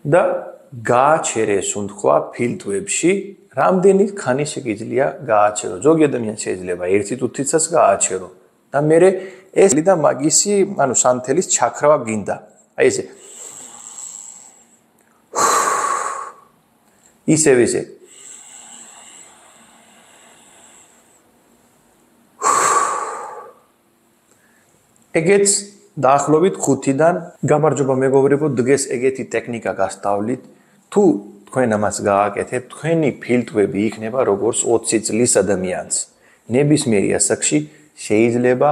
და გააჩერე სუნთქვა ფილტვებში, რამდენი ხანი შეგიძლია გააჩერო. ზოგი ადამიანი შეიძლება 1 წუთიცაც გააჩერო და მე ეს და მაგისი, სანთელის ჩაქრავა გინდა. აი ესე. ისე. ეგეც დაახლოებით 5-დან გამარჯობა მეგობრებო, დღეს ეგეთი ტექნიკა გასწავლით. თუ თქვენ ამას გააკეთებთ, თქვენი ფილტვები იქნება როგორც 20 წლის ადამიანს. ნებისმიერ ასაკში შეიძლება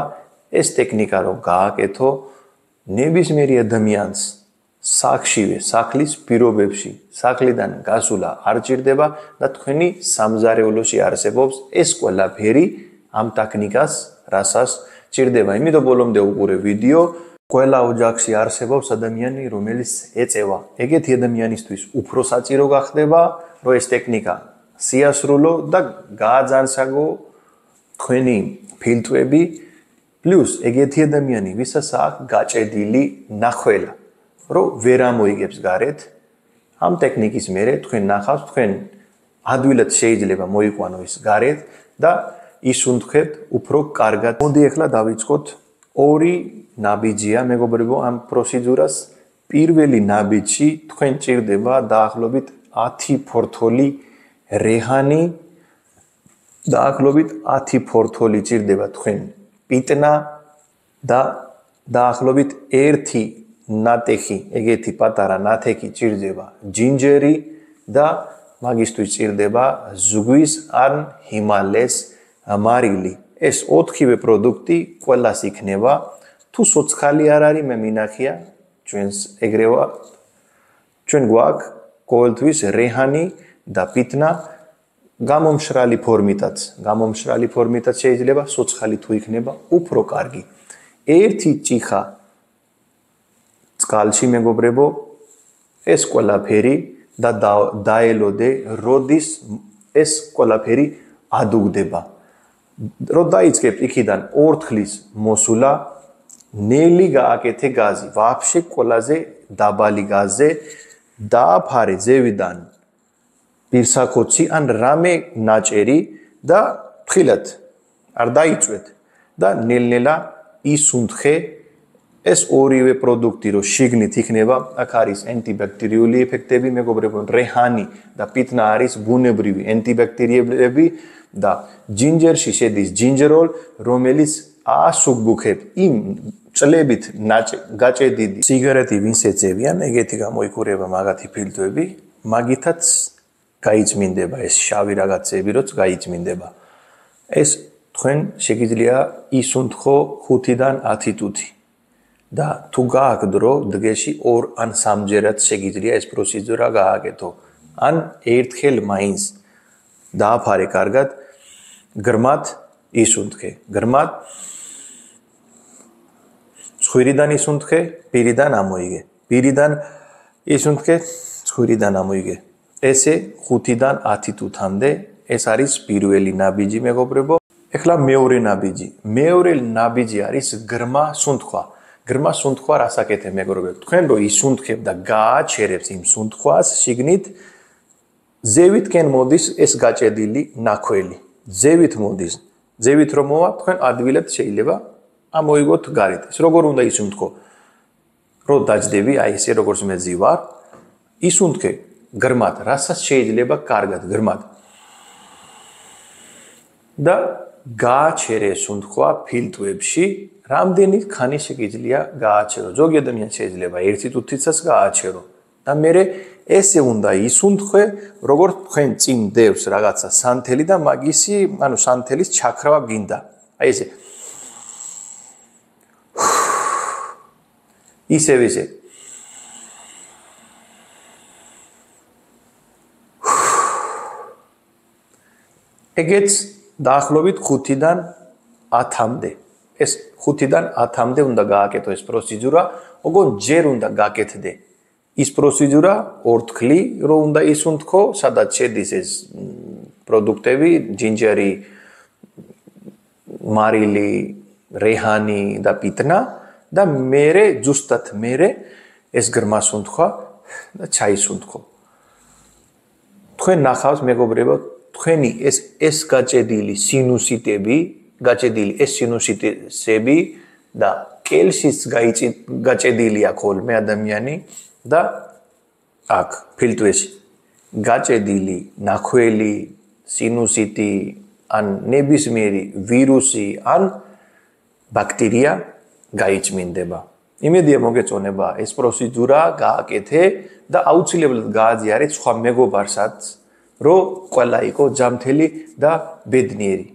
ეს ტექნიკა რომ გააკეთო, ნებისმიერ ადამიანს სახშივე, სახლის პირობებში, სახლიდან გასულა არ ჭირდება და თქვენი სამზარეულოში არსებობს ეს ყველაფერი ამ ტექნიკას, რასაც ჭირდება. იმიტომ ბოლომდე უყურე ვიდეო, ყველა ოჯახში არსებობს ადამიანი, რომელიც ეწევა. ეგეთი ადამიანისთვის უფრო საჭირო გახდება, რომ ეს ტექნიკა სიასრულო და გააძანსაგო თქვენი ფილტვები, პლუს ეგეთი ადამიანი, ვისაც აქვს გაჭედილი ნახველა, რომ ვერ ამოიგებს გარეთ. ამ ტექნიკის მერე თქვენ ნახავს, თქვენ ადვილად შეიძლება მოიყვანო ის გარეთ და ისუნთქებთ უფრო კარგად. მოდი ახლა დავიწყოთ. 2 ნაბიჯია მეგობრებო ამ პროცედურას. პირველი ნაბიჯში თქვენ ჭირდება დაახლოებით 10 ფორთოლი რეჰანი, დაახლოებით 10 ფორთოლი ჭირდება თქვენ პიტნა და დაახლოებით 1 ნატეხი, ეგეთი პატარა ნათექი ჭირდება ჯინჯერი და მაგისთვის ჭირდება ზღვის ან ჰიმალეს მარილი. ეს 4-ვე პროდუქტი ყველას იქნება. თუ სოცხალი არ არის, მე მინახია ჩვენს ეგრევა. ჩვენ გვაქვს ყოველთვის რეჰანი და პიტნა გამომშრალი ფორმითაც შეიძლება, სოცხალი თუ იქნება, უფრო კარგი. 1 ჭიხა წყალში მეგობრებო, ეს ყველაფერი და დაელოდე, როდის ეს ყველაფერი ადუგდება. რო დაიწყებთ იქიდან ორთქლის მოსულა, ნელი გააკეთე გაზი, ვაფშე ყველაზე დაბალი გაზზე, დააფარე ძევიდან პირსახოცი ან რამე ნაჭერი და ფრთხილად არ დაიწვეთ და ნელ-ნელა ისუნთქე. ეს 2-ვე პროდუქტი რო შიგნით იქნება, აქ არის ანტიბაქტერიული ეფექტები მეგობრებო, რეჰანი და პიტნა არის ბუნებრივი ანტიბაქტერიელები და ჯინჯერში შედის ჯინჯეროლ, რომელიც ასუგბუქებს იმ წლებით გაჭედილი სიგარეტი ვინც ეწევიან, ეგეთი გამოიკურება მაგათი ფილტვები, მაგითაც გაიწმინდება ეს შავი რაღაცები, როც გაიწმინდება. ეს თქვენ შეგიძლია ისუნთქო 5-დან 10 წუთი. და თუ გააქვთ დრო, დღეში 2 ან 3-ჯერაც შეგიძლია ეს პროცედურა გააკეთო. ან ერთხელ მაინც დააფარე კარგად, გრმად ისუნთქე. გრმად ცხვირიდან ისუნთქე, პირიდან ამოიგე. პირიდან ისუნთქე, ცხვირიდან ამოიგე. ესე 5-დან 10 წუთამდე. ეს არის პირველი ნაბიჯი მეგობრებო. ეხლა მეორე ნაბიჯი. მეორე ნაბიჯი არის გრმა სუნთქვა. გრმა სუნთქვა რას აკეთებ მეგობრებო? თქვენ რო ისუნთქებ და გააჩერებს იმ სუნთქვას, შიგნით ზევითკენ მოდის ეს გაჭედილი ნაქველი. ზევით მოდის. ზევით რომ მოვა, თქვენ ადვილად შეიძლება ამოიგოთ გარეთ. ეს როგორ უნდა ისუნთქო? რო დაждები, აი ესე როგორც მე ზივარ, ისუნთქე გრმად, რასაც შეიძლება კარგად გრმად. და გააჩერე სუნთქვა ფილტვებში, რამდენი ხანი შეგიძლია გააჩერო. ზოგი ადამიანი შეიძლება 1 წუთიცაც გააჩერო. და მე ესე უნდა ისუნთქვე, როგორც თქვენ წინ დევს რაღაცა სანთელი და მაგისი, სანთელის ჩაქრავა გინდა. აი ესე. ისე. ეგეც დაახლოებით 5-დან 10-მდე. ეს 5-დან 10-მდე უნდა გააკეთო ეს პროცედურა, ოღონ ჯერ უნდა გაკეთდე. ის პროცედურა ორთქლი რო უნდა ისუნთქო, სადაც შედის ეს პროდუქტები, ჯინჯერი, მარილი, რეჰანი და პიტნა და მერე ზუსტად მერე ეს გრმა სუნთქვა და ჩაისუნთქო. თქვენ ნახავს მეგობრებო, თქვენი ეს გაჭედილი სინუსიტები, ეს სინუსიტები და კელსის გაჭედილი აქვს ხოლმე ადამიანი და აქ ფილტვეში გაჭედილი ნახველი სინუსიტი ან ნებისმიერი ვირუსი ან ბაქტერია გაიჭმინდება. იმედია მოგეწონება ეს პროცედურა გააკეთე და აუცილებლად გააზიარეთ სხვა მეგობარსაც, რომ ყველა იყო ჯანმრთელი და ბედნიერი.